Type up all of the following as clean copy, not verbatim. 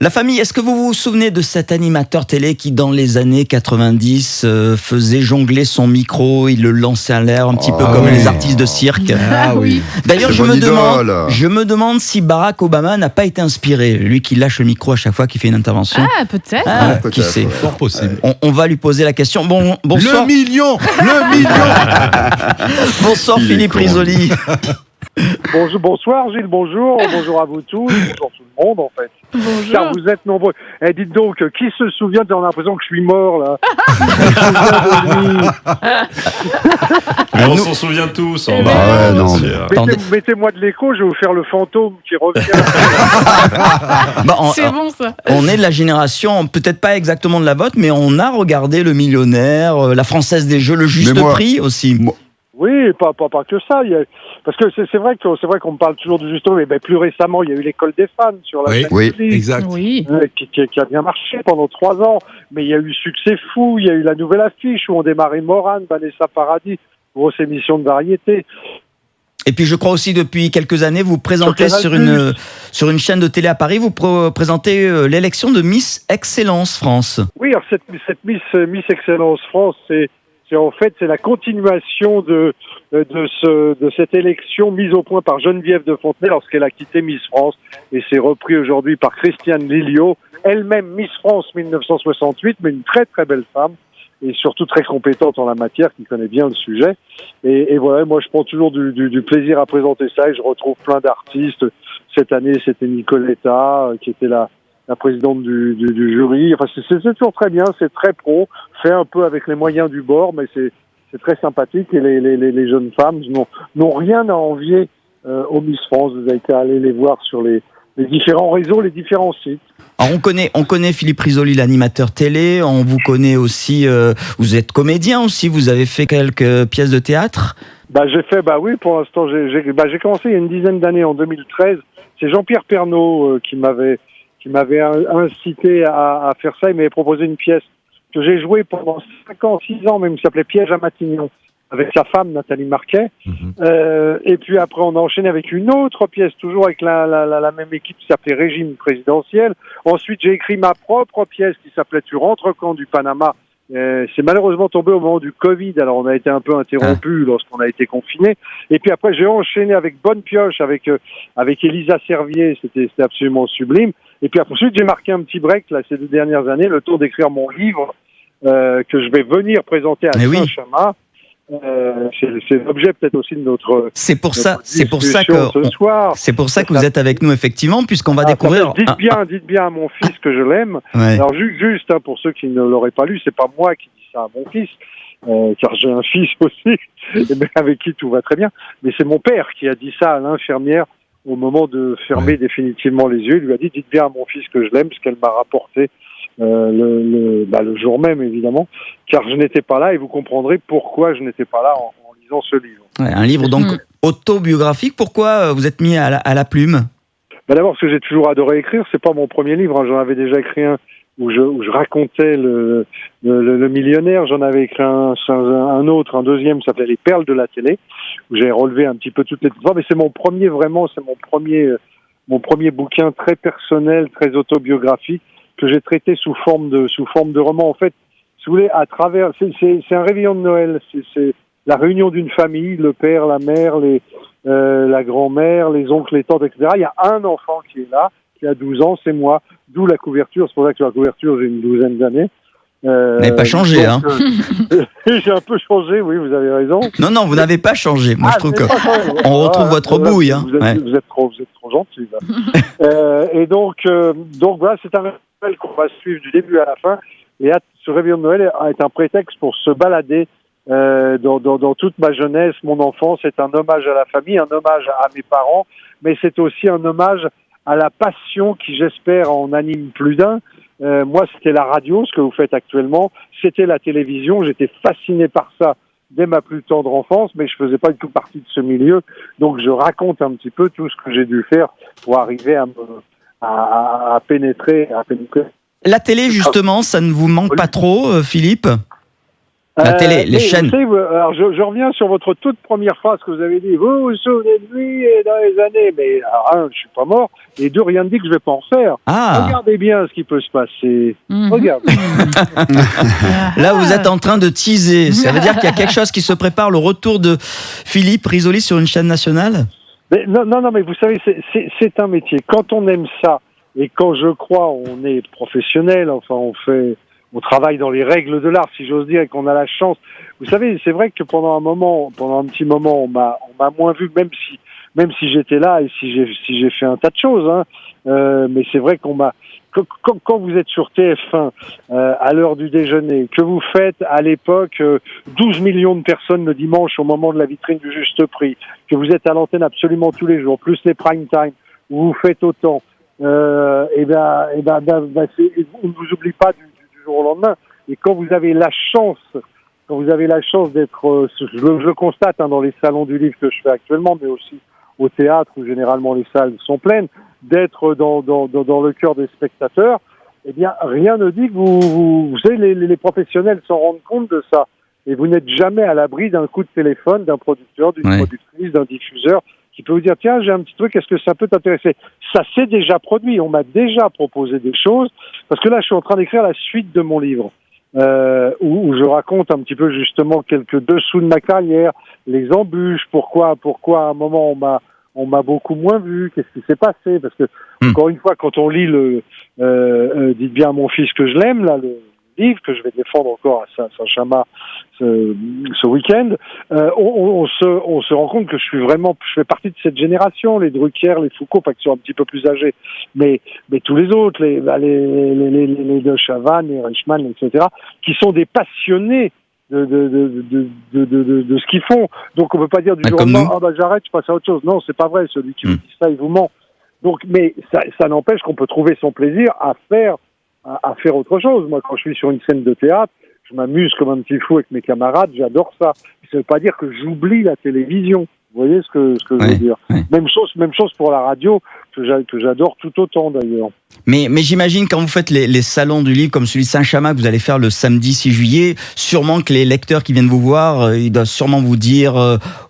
La famille, est-ce que vous vous souvenez de cet animateur télé qui, dans les années 90, faisait jongler son micro, il le lançait à l'air, un petit peu comme les artistes de cirque? Ah oui. D'ailleurs, je me demande si Barack Obama n'a pas été inspiré, lui qui lâche le micro à chaque fois qu'il fait une intervention. Ah, peut-être. Qui sait? Fort possible. On va lui poser la question. Bonsoir. Le million. Bonsoir Philippe Risoli. Bonsoir Gilles, bonjour à vous tous, bonjour tout le monde en fait. Bonjour. Car vous êtes nombreux. Dites donc, qui se souvient, on a l'impression que je suis mort là. Mais on s'en souvient tous. Mettez-moi de l'écho, je vais vous faire le fantôme qui revient. C'est bon ça. On est de la génération, peut-être pas exactement de la vôtre, mais on a regardé Le Millionnaire, La Française des Jeux, Le Juste Prix aussi. Oui, pas que ça. Parce que c'est vrai qu'on me parle toujours du juste prix, mais plus récemment, il y a eu l'école des fans sur la chaîne Netflix, exact. Oui. qui a bien marché pendant 3 ans. Mais il y a eu Succès fou, il y a eu la nouvelle affiche où on démarrait Morane, Vanessa Paradis, grosse émission de variété. Et puis je crois aussi depuis quelques années, vous présentez sur une chaîne de télé à Paris, vous présentez l'élection de Miss Excellence France. Oui, alors cette Miss Excellence France, c'est la continuation de cette élection mise au point par Geneviève de Fontenay lorsqu'elle a quitté Miss France, et c'est repris aujourd'hui par Christiane Lilliot, elle-même Miss France 1968, mais une très très belle femme et surtout très compétente en la matière, qui connaît bien le sujet. Et voilà, moi je prends toujours du plaisir à présenter ça, et je retrouve plein d'artistes. Cette année, c'était Nicoletta qui était la présidente du jury. Enfin, c'est toujours très bien, c'est très pro, fait un peu avec les moyens du bord, mais c'est très sympathique, et les jeunes femmes n'ont rien à envier aux Miss France. Vous avez qu'à aller les voir sur les différents réseaux, les différents sites. Alors on connaît Philippe Risoli, l'animateur télé, on vous connaît aussi, vous êtes comédien aussi, vous avez fait quelques pièces de théâtre? Oui, pour l'instant, j'ai commencé il y a une dizaine d'années, en 2013. C'est Jean-Pierre Pernaut qui m'avait incité à faire ça. Il m'avait proposé une pièce que j'ai jouée pendant 5 ans, 6 ans même, qui s'appelait Piège à Matignon, avec sa femme Nathalie Marquet. Et puis après, on a enchaîné avec une autre pièce, toujours avec la même équipe, qui s'appelait Régime présidentiel. Ensuite, j'ai écrit ma propre pièce qui s'appelait Tu rentres quand du Panama. C'est malheureusement tombé au moment du Covid, alors on a été un peu interrompu lorsqu'on a été confinés. Et puis après, j'ai enchaîné avec Bonne Pioche, avec Elisa Servier, c'était absolument sublime. Et puis ensuite, j'ai marqué un petit break là ces 2 dernières années, le temps d'écrire mon livre que je vais venir présenter à Saint-Chamas. C'est l'objet peut-être aussi de notre. C'est pour ça que vous êtes avec nous effectivement, puisqu'on va découvrir. Dites bien à mon fils que je l'aime. Ouais. Alors juste pour ceux qui ne l'auraient pas lu, c'est pas moi qui dis ça à mon fils, car j'ai un fils aussi, avec qui tout va très bien. Mais c'est mon père qui a dit ça à l'infirmière au moment de fermer définitivement les yeux. Il lui a dit dites bien à mon fils que je l'aime, parce qu'elle m'a rapporté le jour même évidemment, car je n'étais pas là, et vous comprendrez pourquoi je n'étais pas là en lisant ce livre. Ouais, un livre donc autobiographique. Pourquoi vous êtes mis à la plume? D'abord parce que j'ai toujours adoré écrire. C'est pas mon premier livre, j'en avais déjà écrit un où je racontais le millionnaire. J'en avais écrit un autre, un deuxième qui s'appelait Les perles de la télé, où j'ai relevé un petit peu toutes les histoires. Mais c'est mon premier bouquin très personnel, très autobiographique, que j'ai traité sous forme de roman. En fait, si vous voulez, à travers, c'est un réveillon de Noël, c'est la réunion d'une famille, le père, la mère, la grand-mère, les oncles, les tantes, etc. Il y a un enfant qui est là, qui a 12 ans, c'est moi, d'où la couverture. C'est pour ça que sur la couverture, j'ai une 12aine d'années. Vous n'avez pas changé, hein? J'ai un peu changé, oui, vous avez raison. Non, vous n'avez pas changé. Moi, je trouve qu'on retrouve votre bouille. Hein. Vous êtes trop gentil. Et donc voilà, c'est un Noël qu'on va suivre du début à la fin. Et ce réveillon de Noël est un prétexte pour se balader dans toute ma jeunesse, mon enfance. C'est un hommage à la famille, un hommage à mes parents, mais c'est aussi un hommage à la passion qui, j'espère, en anime plus d'un. Moi, c'était la radio, ce que vous faites actuellement. C'était la télévision. J'étais fasciné par ça dès ma plus tendre enfance, mais je faisais pas du tout partie de ce milieu. Donc, je raconte un petit peu tout ce que j'ai dû faire pour arriver à pénétrer. La télé, justement, ça ne vous manque pas trop, Philippe? La télé, les chaînes. Vous savez, alors je reviens sur votre toute première phrase que vous avez dit. Vous vous souvenez de lui dans les années, mais alors, je suis pas mort. Et deux, rien ne dit que je vais pas en faire. Regardez bien ce qui peut se passer. Regardez. Là, vous êtes en train de teaser. Ça veut dire qu'il y a quelque chose qui se prépare, le retour de Philippe Risoli sur une chaîne nationale? Mais non, mais vous savez, c'est un métier. Quand on aime ça, et quand je crois, on est professionnel, enfin, on travaille dans les règles de l'art, si j'ose dire, et qu'on a la chance. Vous savez, c'est vrai que pendant un petit moment, on m'a moins vu, même si j'étais là et si j'ai fait un tas de choses, hein. Mais c'est vrai qu'on m'a, quand vous êtes sur TF1, à l'heure du déjeuner, que vous faites à l'époque 12 millions de personnes le dimanche au moment de la vitrine du Juste Prix, que vous êtes à l'antenne absolument tous les jours, plus les prime time, où vous faites autant, on ne vous oublie pas du jour au lendemain. Et quand vous avez la chance d'être, je le constate dans les salons du livre que je fais actuellement, mais aussi au théâtre où généralement les salles sont pleines, d'être dans le cœur des spectateurs, eh bien rien ne dit que vous savez, les professionnels s'en rendent compte de ça. Et vous n'êtes jamais à l'abri d'un coup de téléphone, d'un producteur, d'une productrice, d'un diffuseur qui peut vous dire tiens, j'ai un petit truc, est-ce que ça peut t'intéresser? Ça s'est déjà produit, on m'a déjà proposé des choses, parce que là je suis en train d'écrire la suite de mon livre, où je raconte un petit peu justement quelques dessous de ma carrière, les embûches, pourquoi à un moment on m'a beaucoup moins vu, qu'est-ce qui s'est passé, parce que encore une fois, quand on lit dites bien à mon fils que je l'aime, là, le livre que je vais défendre encore à Saint-Chamas ce week-end, on se rend compte que je fais partie de cette génération, les Drucker, les Foucault, pas qui sont un petit peu plus âgés, mais tous les autres, les De Chavannes, les Reichmann, etc., qui sont des passionnés de ce qu'ils font. Donc on peut pas dire du jour au lendemain, j'arrête, je passe à autre chose. Non, c'est pas vrai. Celui qui vous dit ça, il vous ment. Donc, mais ça n'empêche qu'on peut trouver son plaisir à faire autre chose. Moi, quand je suis sur une scène de théâtre, je m'amuse comme un petit fou avec mes camarades, j'adore ça. Ça veut pas dire que j'oublie la télévision. Vous voyez ce que je veux dire. Même chose pour la radio, que j'adore tout autant d'ailleurs. Mais j'imagine quand vous faites les salons du livre comme celui de Saint-Chamas que vous allez faire le samedi 6 juillet, sûrement que les lecteurs qui viennent vous voir, ils doivent sûrement vous dire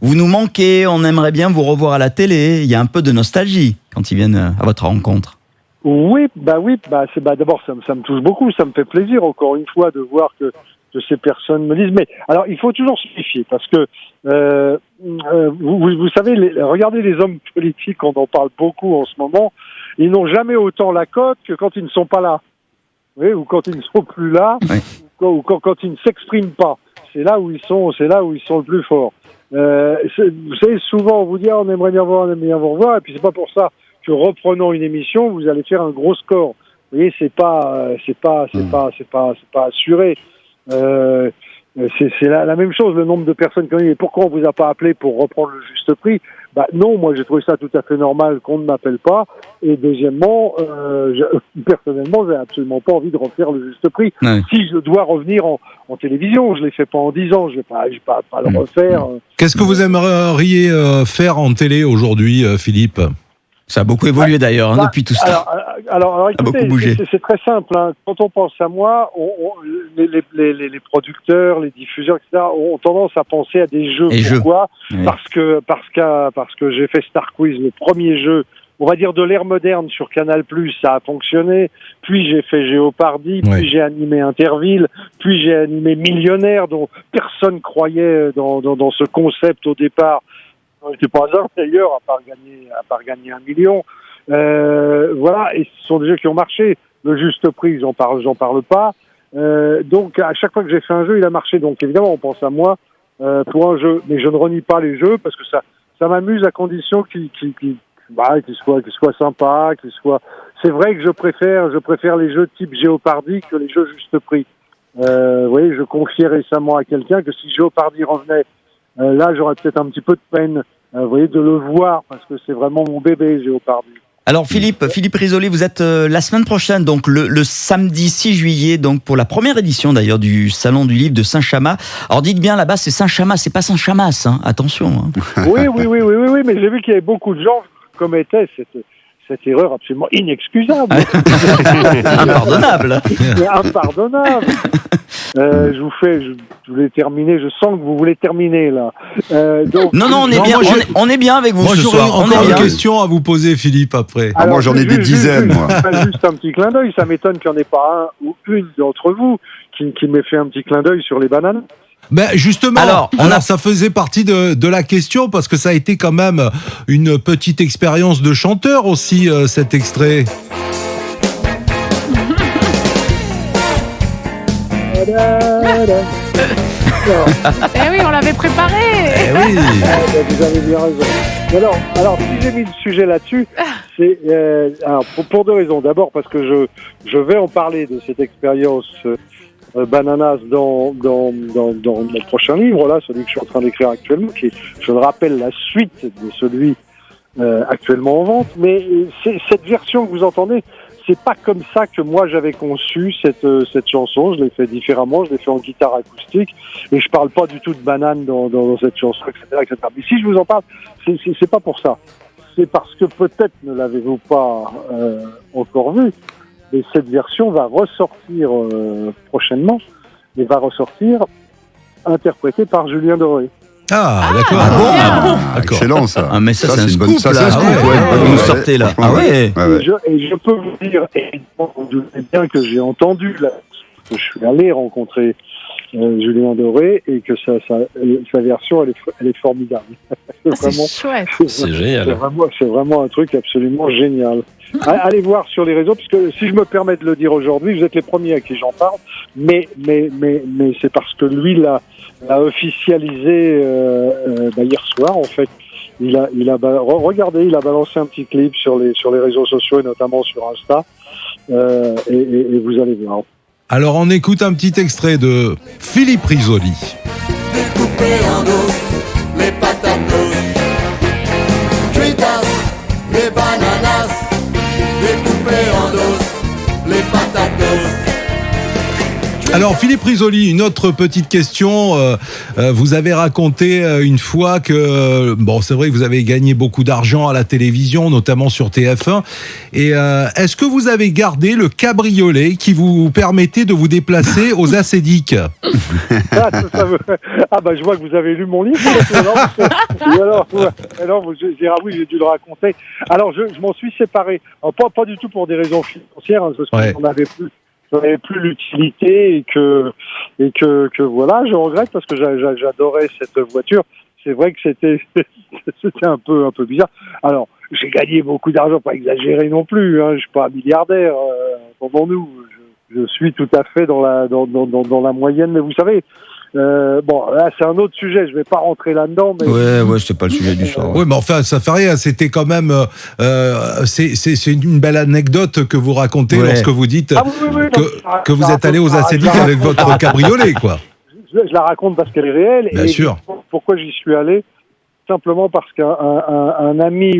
vous nous manquez, on aimerait bien vous revoir à la télé. Il y a un peu de nostalgie quand ils viennent à votre rencontre. Oui, d'abord ça me touche beaucoup, ça me fait plaisir encore une fois de voir que ces personnes me disent. Mais alors il faut toujours se méfier parce que vous savez, regardez les hommes politiques, on en parle beaucoup en ce moment, ils n'ont jamais autant la cote que quand ils ne sont pas là, ou quand ils ne sont plus là, ou quand ils ne s'expriment pas. C'est là où ils sont le plus forts. Vous savez, souvent on vous dit on aimerait bien vous revoir, et puis c'est pas pour ça que reprenant une émission, vous allez faire un gros score. Vous voyez, c'est pas assuré. C'est la même chose, le nombre de personnes qui ont dit pourquoi on vous a pas appelé pour reprendre le Juste Prix? Non, moi j'ai trouvé ça tout à fait normal qu'on ne m'appelle pas. Et deuxièmement, personnellement, j'ai absolument pas envie de refaire le Juste Prix. Si je dois revenir en télévision, je l'ai fait pas en 10 ans, je vais pas le refaire. Qu'est-ce que vous aimeriez faire en télé aujourd'hui, Philippe? Ça a beaucoup évolué d'ailleurs depuis tout ça. Alors écoutez, c'est très simple. Hein. Quand on pense à moi, les producteurs, les diffuseurs, etc., ont tendance à penser à des jeux. Pourquoi ? Parce que j'ai fait Star Quiz, le premier jeu, on va dire de l'ère moderne sur Canal+, ça a fonctionné. Puis j'ai fait Jeopardy, puis j'ai animé Interville, puis j'ai animé Millionnaire, dont personne croyait dans ce concept au départ. C'est pas hasard d'ailleurs, à part gagner 1 million. Voilà, et ce sont des jeux qui ont marché. Le Juste Prix, j'en parle pas. Donc à chaque fois que j'ai fait un jeu, il a marché. Donc évidemment, on pense à moi pour un jeu, mais je ne renie pas les jeux parce que ça m'amuse à condition qu'ils soient sympas, qu'ils soient. C'est vrai que je préfère les jeux type Jeopardy que les jeux Juste Prix. Vous voyez, je confiais récemment à quelqu'un que si Jeopardy revenait, là j'aurais peut-être un petit peu de peine, vous voyez, de le voir parce que c'est vraiment mon bébé Jeopardy. Alors Philippe Risoli, vous êtes la semaine prochaine, donc le samedi 6 juillet, donc pour la première édition d'ailleurs du Salon du Livre de Saint-Chamas. Alors dites bien là-bas, c'est Saint-Chamas, c'est pas Saint-Chamas, hein, attention. Hein. Oui, mais j'ai vu qu'il y avait beaucoup de gens qui commettaient cette erreur absolument inexcusable. Impardonnable. Impardonnable. Je voulais terminer. Je sens que vous voulez terminer là. Donc, Non, on est bien. On est bien avec vous Moi, ce j'aurais soir. On encore est une bien. question à vous poser, Philippe, après. alors, moi, j'en ai des dizaines, moi. Juste un petit clin d'œil. Ça m'étonne qu'il n'y en ait pas un ou une d'entre vous qui m'ait fait un petit clin d'œil sur les bananes. Ben justement, Alors, ça faisait partie de la question parce que ça a été quand même une petite expérience de chanteur aussi, cet extrait. Eh oui, on l'avait préparé. Eh oui. Vous avez bien raison. Alors, si j'ai mis le sujet là-dessus, c'est pour deux raisons. D'abord parce que je vais en parler de cette expérience Bananas dans mon prochain livre, là, celui que je suis en train d'écrire actuellement, qui est, je le rappelle, la suite de celui actuellement en vente. Mais cette version que vous entendez, c'est pas comme ça que moi j'avais conçu cette chanson. Je l'ai fait différemment, je l'ai fait en guitare acoustique, et je parle pas du tout de banane dans cette chanson, etc. Mais si je vous en parle, c'est pas pour ça. C'est parce que peut-être ne l'avez-vous pas encore vu. Et cette version va ressortir prochainement, et va ressortir interprétée par Julien Doré. Ah, d'accord. D'accord. Excellent, ça. Ah, mais ça, c'est un une bonne, scoop, ça, là. c'est un scoop, Ah ouais, ouais. vous nous sortez, là. Franchement, Ah ouais. ouais. Et je peux vous dire, et vous doutez bien que j'ai entendu, là, que je suis allé rencontrer Julien Doré, et que sa version, elle est formidable. C'est chouette. C'est génial. C'est vraiment un truc absolument génial. Allez voir sur les réseaux, parce que si je me permets de le dire aujourd'hui, vous êtes les premiers à qui j'en parle, mais c'est parce que lui l'a officialisé hier soir, en fait. Regardez, il a balancé un petit clip sur les réseaux sociaux, et notamment sur Insta, et vous allez voir. Alors on écoute un petit extrait de Philippe Risoli. Découpées en dos, les patatos, cuitas, les bananas, découpées en dos, les patatos. Alors Philippe Risoli, une autre petite question. Vous avez raconté une fois que, bon, c'est vrai que vous avez gagné beaucoup d'argent à la télévision, notamment sur TF1. Et est-ce que vous avez gardé le cabriolet qui vous permettait de vous déplacer aux Acédiques? Je vois que vous avez lu mon livre. Oui, j'ai dû le raconter. Alors, je m'en suis séparé. Alors, pas du tout pour des raisons financières, hein, parce que j'en avais plus l'utilité, et que voilà, je regrette parce que j'adorais cette voiture. C'est vrai que c'était un peu bizarre. Alors, j'ai gagné beaucoup d'argent, pas exagéré non plus, hein, je suis pas un milliardaire, entendons-nous. Je suis tout à fait dans la moyenne, mais vous savez, là c'est un autre sujet, je vais pas rentrer là-dedans, mais Ouais, c'est pas le sujet du soir. Oui, mais enfin, ça fait rien. C'était quand même, c'est une belle anecdote que vous racontez lorsque vous dites que vous êtes allé aux Acédiques avec votre cabriolet, quoi. Je la raconte parce qu'elle est réelle. Bien sûr. Pourquoi j'y suis allé? Simplement parce qu'un ami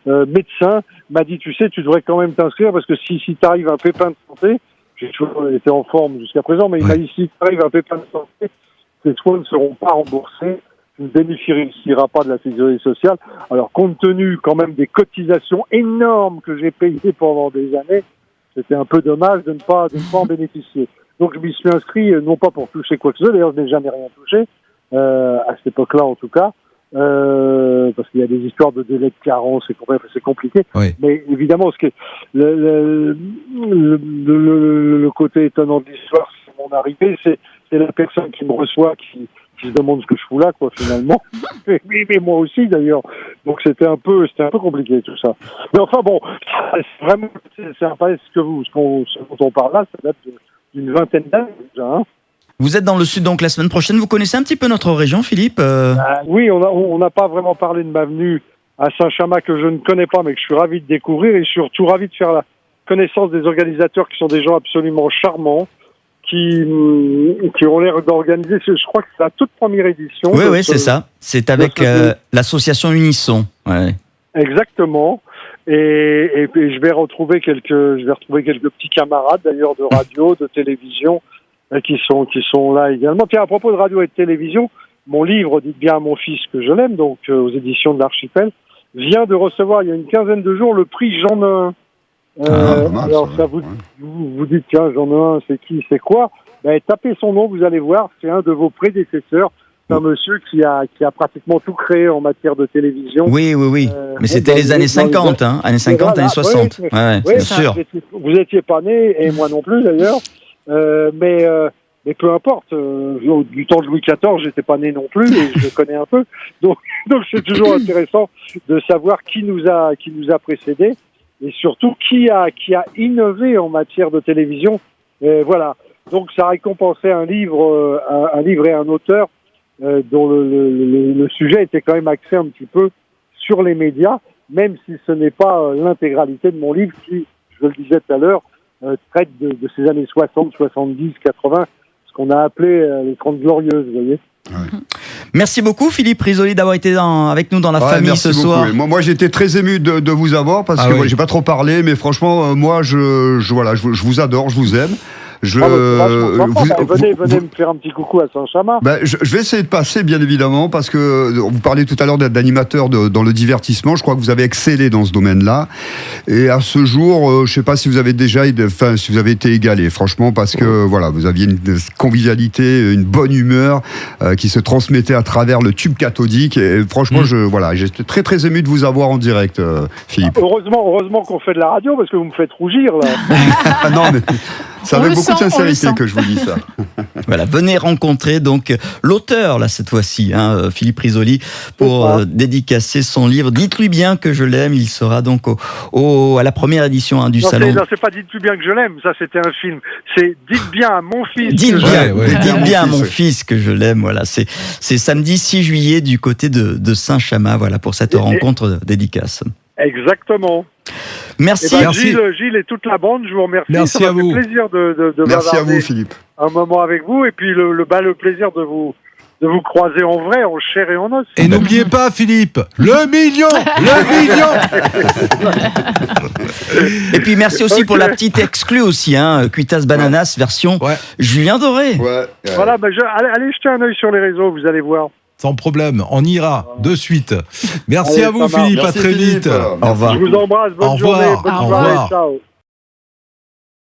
médecin m'a dit, tu sais, tu devrais quand même t'inscrire, parce que si t'arrives un pépin de santé, j'ai toujours été en forme jusqu'à présent, mais il m'a dit, si t'arrives un pépin de santé, tes soins ne seront pas remboursés, tu ne bénéficieras pas de la sécurité sociale. Alors, compte tenu quand même des cotisations énormes que j'ai payées pendant des années, c'était un peu dommage de ne pas en bénéficier. Donc, je m'y suis inscrit, non pas pour toucher quoi que ce soit, d'ailleurs, je n'ai jamais rien touché, à cette époque-là en tout cas, parce qu'il y a des histoires de délai de carence, c'est compliqué. Oui. Mais évidemment, ce qui est le côté étonnant de l'histoire, c'est mon arrivée, c'est la personne qui me reçoit qui se demande ce que je fous là, quoi, finalement. mais moi aussi, d'ailleurs. Donc c'était un peu compliqué tout ça. Mais enfin bon, c'est vraiment, c'est un palais, ce dont on parle là, ça date d'une vingtaine d'années déjà, hein. Vous êtes dans le sud, donc la semaine prochaine. Vous connaissez un petit peu notre région, Philippe? Oui, on n'a pas vraiment parlé de ma venue à Saint-Chamas, que je ne connais pas, mais que je suis ravi de découvrir, et surtout ravi de faire la connaissance des organisateurs, qui sont des gens absolument charmants, qui ont l'air d'organiser. Je crois que c'est la toute première édition. Oui, c'est ça. C'est avec l'association Unisson. Ouais. Exactement. Et puis je vais retrouver quelques petits camarades d'ailleurs de radio, de télévision, qui sont là également. Tiens, à propos de radio et de télévision, mon livre, dites bien à mon fils que je l'aime, donc aux éditions de l'Archipel, vient de recevoir il y a une quinzaine de jours le prix Jean-Noël. Alors ça vous dites tiens Jean-Noël c'est qui, c'est quoi? Ben, tapez son nom, vous allez voir, c'est un de vos prédécesseurs. C'est un monsieur qui a pratiquement tout créé en matière de télévision. Oui. Mais c'était les années 50, années 50, années 60. Oui, bien sûr. Vous étiez pas né, et moi non plus d'ailleurs. Mais peu importe. Du temps de Louis XIV, j'étais pas né non plus, et je le connais un peu. Donc c'est toujours intéressant de savoir qui nous a précédés, et surtout qui a innové en matière de télévision. Voilà. Donc ça récompensait un livre et un auteur dont le sujet était quand même axé un petit peu sur les médias, même si ce n'est pas l'intégralité de mon livre qui, je le disais tout à l'heure, traite de ces années 60, 70, 80, ce qu'on a appelé les 30 glorieuses, vous voyez. Ouais. Merci beaucoup Philippe Risoli d'avoir été avec nous dans la famille merci ce beaucoup. soir. Moi j'ai été très ému de vous avoir parce que j'ai pas trop parlé, mais franchement moi je vous adore, je vous aime. Venez me faire un petit coucou à Saint-Chamas. Je vais essayer de passer, bien évidemment, parce que vous parliez tout à l'heure d'animateur dans le divertissement. Je crois que vous avez excellé dans ce domaine-là. Et à ce jour, je sais pas si vous avez si vous avez été égalé, franchement, parce que voilà, vous aviez une convivialité, une bonne humeur qui se transmettait à travers le tube cathodique. Et franchement, j'étais très très ému de vous avoir en direct, Philippe. Heureusement qu'on fait de la radio, parce que vous me faites rougir là. Non, mais c'est avec beaucoup de sincérité que je vous dis ça. Voilà, venez rencontrer donc l'auteur là cette fois-ci, Philippe Risoli, pour dédicacer son livre. Dites-lui bien que je l'aime. Il sera donc à la première édition du salon. Non, c'est pas dites-lui bien que je l'aime. Ça, c'était un film. C'est dites bien à mon fils. Dites bien à mon fils que je l'aime. Voilà, c'est samedi 6 juillet du côté de Saint-Chamas. Voilà pour cette rencontre dédicace. Exactement. Merci. Gilles et toute la bande, je vous remercie. Merci ça à m'a vous. fait plaisir de Merci à vous, Philippe. Un moment avec vous, et puis le plaisir de vous croiser en vrai, en chair et en os. Et n'oubliez pas, Philippe, le million. Et puis merci aussi pour la petite exclue aussi, Cuitas Bananas version Julien Doré. Voilà, allez jeter un œil sur les réseaux, vous allez voir. Sans problème, on ira de suite. Merci à vous, Philippe, Merci, à très Philippe. vite. Au revoir. Je vous embrasse, bonne journée, bonne soirée, ciao.